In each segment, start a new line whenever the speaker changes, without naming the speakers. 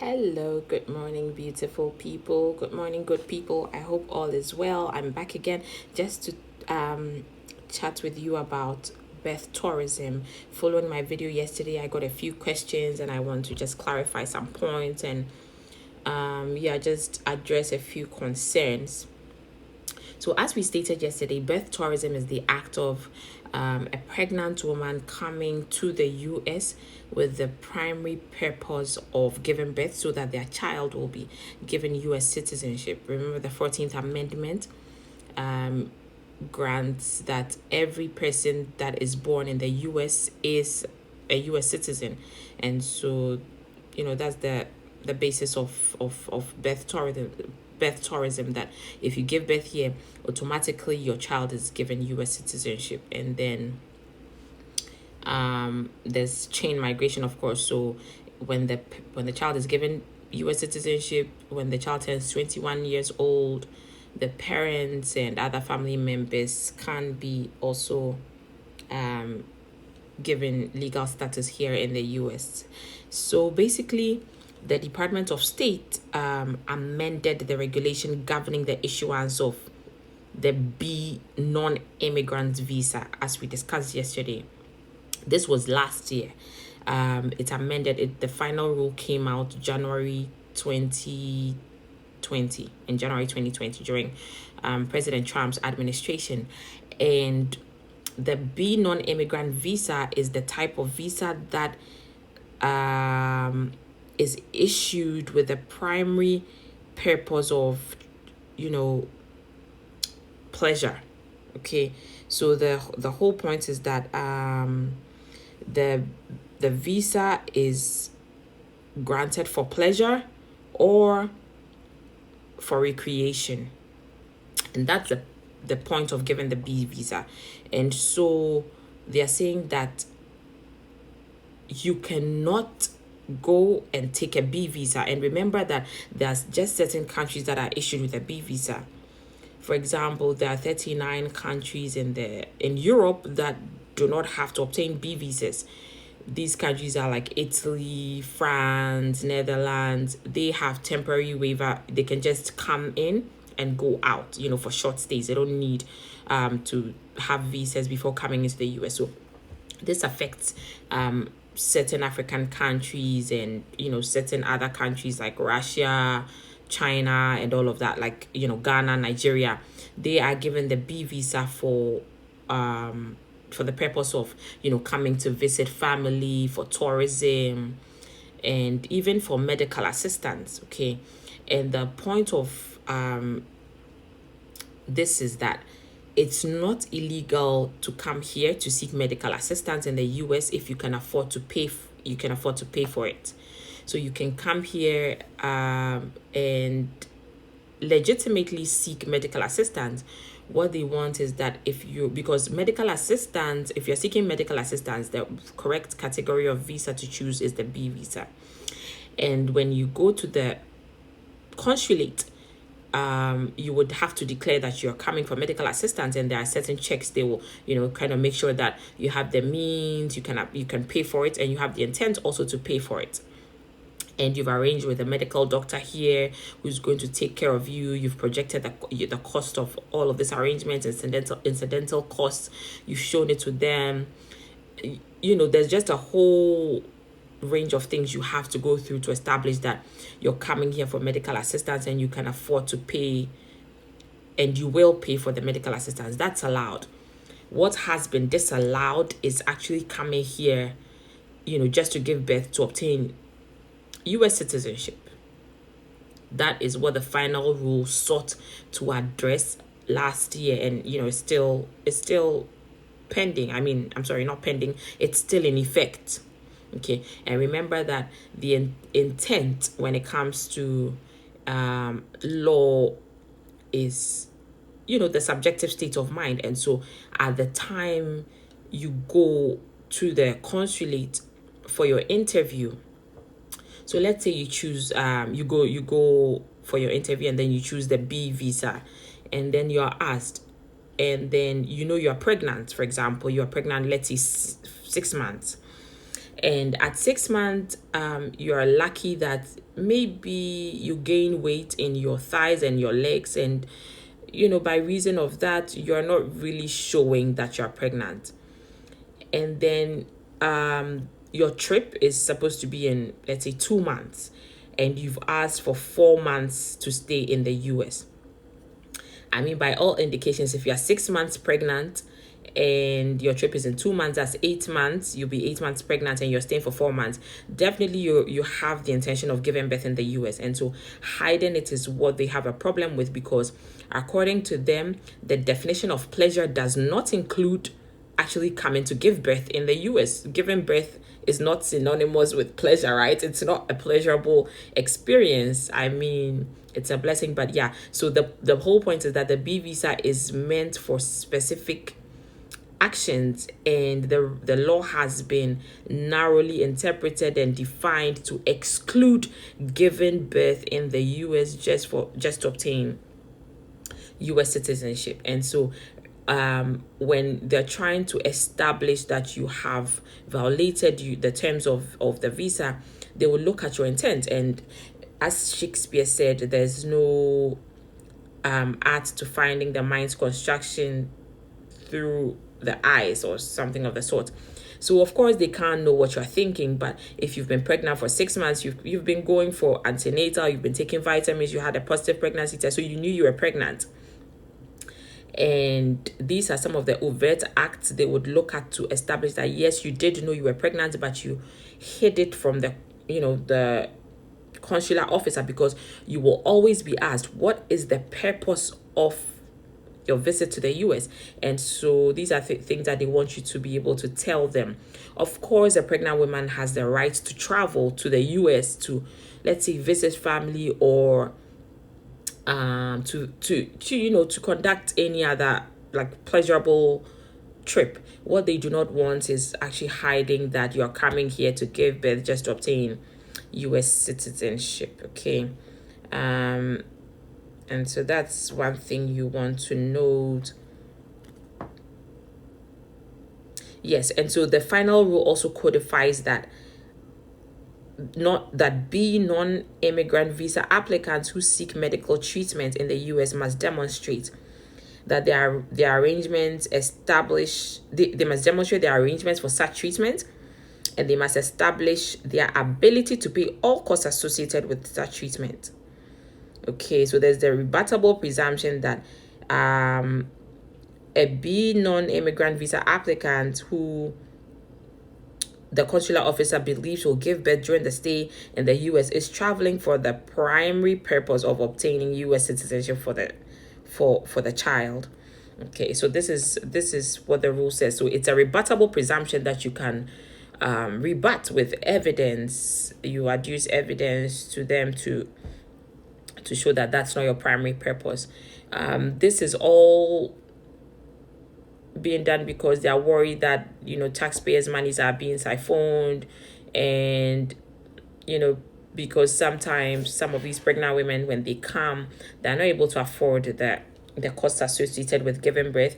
Hello, good morning, beautiful people. Good morning, good people. I hope all is well. I'm back again just to chat with you about birth tourism. Following my video yesterday, I got a few questions and I want to just clarify some points and just address a few concerns. So, as we stated yesterday, birth tourism is the act of a pregnant woman coming to the U.S. with the primary purpose of giving birth so that their child will be given U.S. citizenship. Remember, the 14th Amendment grants that every person that is born in the U.S. is a U.S. citizen. And so, that's the basis of birth tourism, that if you give birth here, automatically your child is given U.S. citizenship. And then there's chain migration, of course. So when the child is given U.S. citizenship, when the child turns 21 years old, the parents and other family members can be also given legal status here in the U.S. So basically, the Department of State amended the regulation governing the issuance of the B non-immigrant visa, as we discussed yesterday. This was last year. It amended it. The final rule came out January 2020, in January 2020, during President Trump's administration. And the B non-immigrant visa is the type of visa that is issued with the primary purpose of, pleasure. Okay, so the whole point is that the visa is granted for pleasure or for recreation, and that's the point of giving the B visa. And so they are saying that you cannot go and take a B visa. And remember that there's just certain countries that are issued with a B visa. For example, there are 39 countries in Europe that do not have to obtain B visas. These countries are like Italy, France, Netherlands. They have temporary waiver. They can just come in and go out, for short stays. They don't need to have visas before coming into the US. So this affects certain African countries and, certain other countries like Russia, China, and all of that, like, Ghana, Nigeria. They are given the B visa for the purpose of, coming to visit family, for tourism, and even for medical assistance. Okay. And the point of this is that it's not illegal to come here to seek medical assistance in the US if you can afford to pay. You can afford to pay for it. So you can come here and legitimately seek medical assistance. What they want is that because medical assistance, if you're seeking medical assistance, the correct category of visa to choose is the B visa. And when you go to the consulate, you would have to declare that you're coming for medical assistance, and there are certain checks they will, kind of make sure that you have the means, you can pay for it, and you have the intent also to pay for it. And you've arranged with a medical doctor here who's going to take care of you. You've projected the cost of all of this arrangement, incidental costs. You've shown it to them. There's just a whole range of things you have to go through to establish that you're coming here for medical assistance and you can afford to pay, and you will pay for the medical assistance. That's allowed. What has been disallowed is actually coming here, just to give birth to obtain U.S. citizenship. That is what the final rule sought to address last year, and it's still pending. I'm sorry, not pending. It's still in effect. Okay, and remember that the intent when it comes to law is, the subjective state of mind. And so at the time you go to the consulate for your interview, so let's say you choose, you go for your interview and then you choose the B visa, and then you're asked, and then you're pregnant. For example, you're pregnant, let's say 6 months. And at 6 months, you are lucky that maybe you gain weight in your thighs and your legs, and by reason of that, you're not really showing that you're pregnant. And then your trip is supposed to be in, let's say, 2 months, and you've asked for 4 months to stay in the US. I mean, by all indications, if you're 6 months pregnant and your trip is in 2 months, that's 8 months. You'll be 8 months pregnant and you're staying for 4 months. Definitely, you have the intention of giving birth in the US, and so hiding it is what they have a problem with, because according to them, the definition of pleasure does not include actually coming to give birth in the US. Giving birth is not synonymous with pleasure, right? It's not a pleasurable experience. I mean, it's a blessing, but yeah. So the whole point is that the B visa is meant for specific actions, and the law has been narrowly interpreted and defined to exclude giving birth in the US just to obtain US citizenship. And so when they're trying to establish that you have violated the terms of the visa, they will look at your intent. And as Shakespeare said, there's no art to finding the mind's construction through the eyes, or something of the sort. So of course they can't know what you're thinking, but if you've been pregnant for 6 months, you've been going for antenatal, you've been taking vitamins, you had a positive pregnancy test, so you knew you were pregnant. And these are some of the overt acts they would look at to establish that yes, you did know you were pregnant, but you hid it from the consular officer, because you will always be asked, what is the purpose of your visit to the US? And so these are things that they want you to be able to tell them. Of course, a pregnant woman has the right to travel to the US to, let's say, visit family, or to conduct any other like pleasurable trip. What they do not want is actually hiding that you're coming here to give birth just to obtain US citizenship. Okay. And so that's one thing you want to note. Yes, and so the final rule also codifies that non-immigrant visa applicants who seek medical treatment in the US must demonstrate that their arrangements they must demonstrate their arrangements for such treatment, and they must establish their ability to pay all costs associated with such treatment. Okay, so there's the rebuttable presumption that a B non-immigrant visa applicant who the consular officer believes will give birth during the stay in the US is traveling for the primary purpose of obtaining US citizenship for the child. Okay, so this is what the rule says. So it's a rebuttable presumption that you can rebut with evidence. You adduce evidence to them to show that that's not your primary purpose. This is all being done because they are worried that taxpayers' monies are being siphoned, and because sometimes some of these pregnant women, when they come, they're not able to afford the costs associated with giving birth,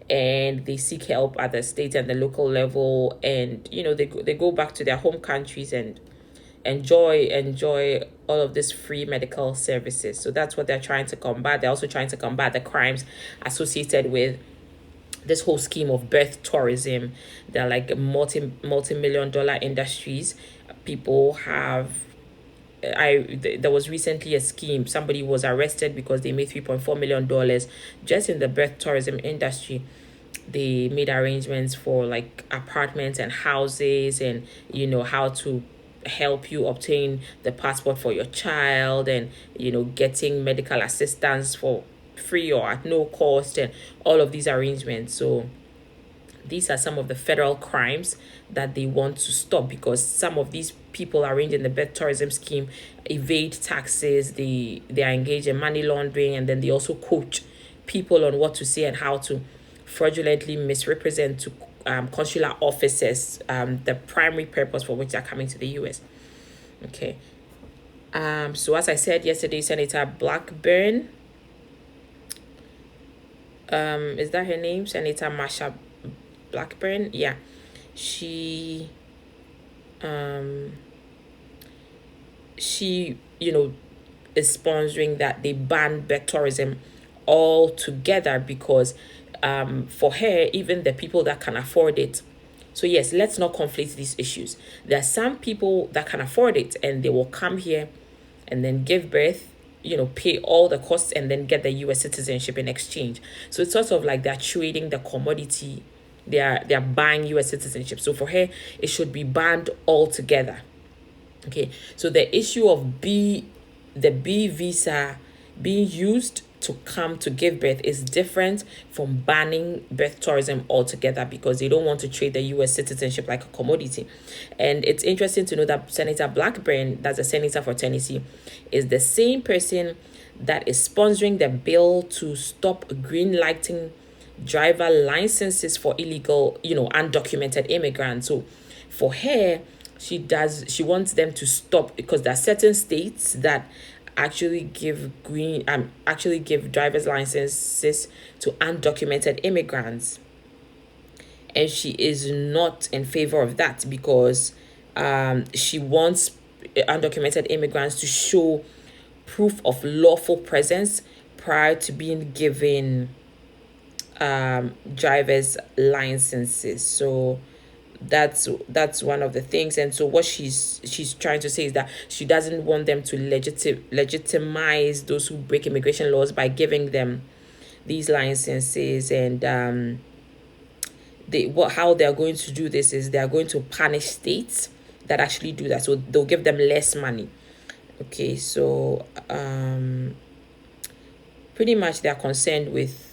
and they seek help at the state and the local level, and they go back to their home countries and enjoy all of this free medical services. So that's what they're trying to combat. They're also trying to combat the crimes associated with this whole scheme of birth tourism. They're like multi-million dollar industries. People have there was recently a scheme. Somebody was arrested because they made $3.4 million just in the birth tourism industry. They made arrangements for like apartments and houses, and how to help you obtain the passport for your child, and getting medical assistance for free or at no cost, and all of these arrangements. So these are some of the federal crimes that they want to stop, because some of these people arranged in the birth tourism scheme evade taxes, they are engaged in money laundering, and then they also coach people on what to say and how to fraudulently misrepresent to consular officers the primary purpose for which they're coming to the US. Okay. So as I said yesterday, Senator Blackburn, is that her name? Senator Marsha Blackburn? Yeah. She she, is sponsoring that they ban birth tourism altogether because for her, even the people that can afford it. So yes, let's not conflate these issues. There are some people that can afford it and they will come here and then give birth, pay all the costs and then get the U.S. citizenship in exchange. So it's sort of like they're trading the commodity. They're buying U.S. citizenship. So for her, it should be banned altogether. Okay, so the issue of the B visa being used to come to give birth is different from banning birth tourism altogether because they don't want to trade the U.S. citizenship like a commodity. And it's interesting to know that Senator Blackburn, that's a senator for Tennessee, is the same person that is sponsoring the bill to stop green lighting driver licenses for illegal, undocumented immigrants. So for her, she wants them to stop because there are certain states that actually give driver's licenses to undocumented immigrants, and she is not in favor of that because she wants undocumented immigrants to show proof of lawful presence prior to being given driver's licenses. So that's one of the things. And so what she's trying to say is that she doesn't want them to legitimize those who break immigration laws by giving them these licenses. And how they're going to do this is they're going to punish states that actually do that, so they'll give them less money. Okay, so pretty much they're concerned with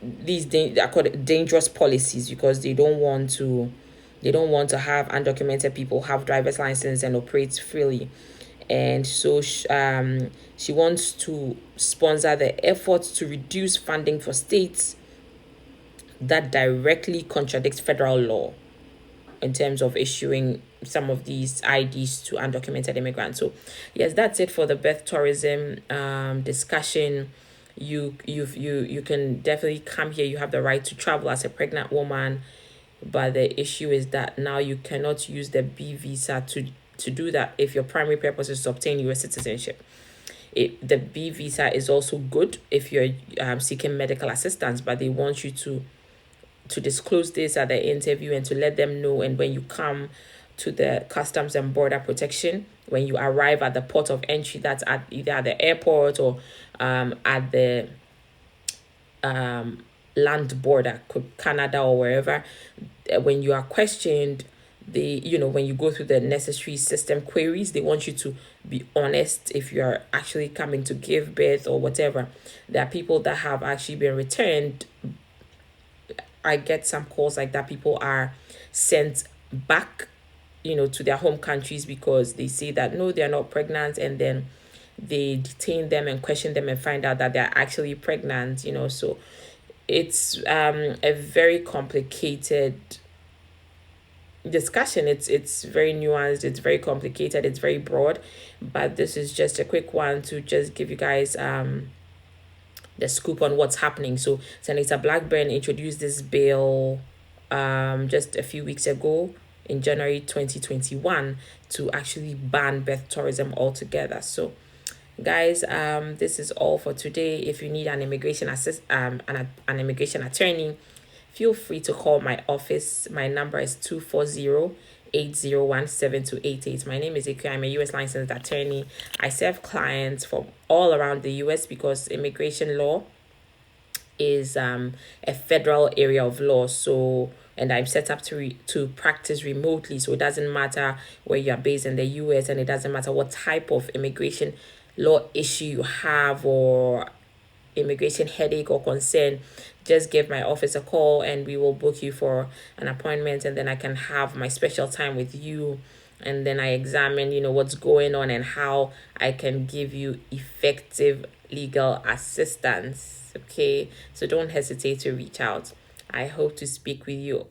these they're called dangerous policies because they don't want to have undocumented people have driver's license and operate freely. And so she wants to sponsor the efforts to reduce funding for states that directly contradicts federal law in terms of issuing some of these IDs to undocumented immigrants. So yes, that's it for the birth tourism discussion. You can definitely come here. You have the right to travel as a pregnant woman, but the issue is that now you cannot use the B visa to do that if your primary purpose is to obtain U.S. citizenship. The B visa is also good if you're seeking medical assistance, but they want you to disclose this at the interview and to let them know. And when you come to the Customs and Border Protection, when you arrive at the port of entry, that's at either at the airport or at the land border, Canada or wherever, when you are questioned, when you go through the necessary system queries, they want you to be honest if you are actually coming to give birth or whatever. There are people that have actually been returned. I get some calls like that. People are sent back, to their home countries because they say that no, they're not pregnant, and then they detain them and question them and find out that they're actually pregnant. So it's a very complicated discussion. It's very nuanced, it's very complicated, it's very broad, but this is just a quick one to just give you guys the scoop on what's happening. So Senator Blackburn introduced this bill just a few weeks ago in January 2021 to actually ban birth tourism altogether. So guys, this is all for today. If you need an immigration an immigration attorney, feel free to call my office. My number is 240-801-7288. My name is Akua. I'm a U.S. licensed attorney. I serve clients from all around the U.S. because immigration law is a federal area of law. So, and I'm set up to practice remotely. So it doesn't matter where you are based in the U.S. and it doesn't matter what type of immigration law issue you have or immigration headache or concern. Just give my office a call and we will book you for an appointment, and then I can have my special time with you, and then I examine what's going on and how I can give you effective legal assistance. Okay, so don't hesitate to reach out. I hope to speak with you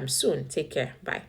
soon. Take care. Bye.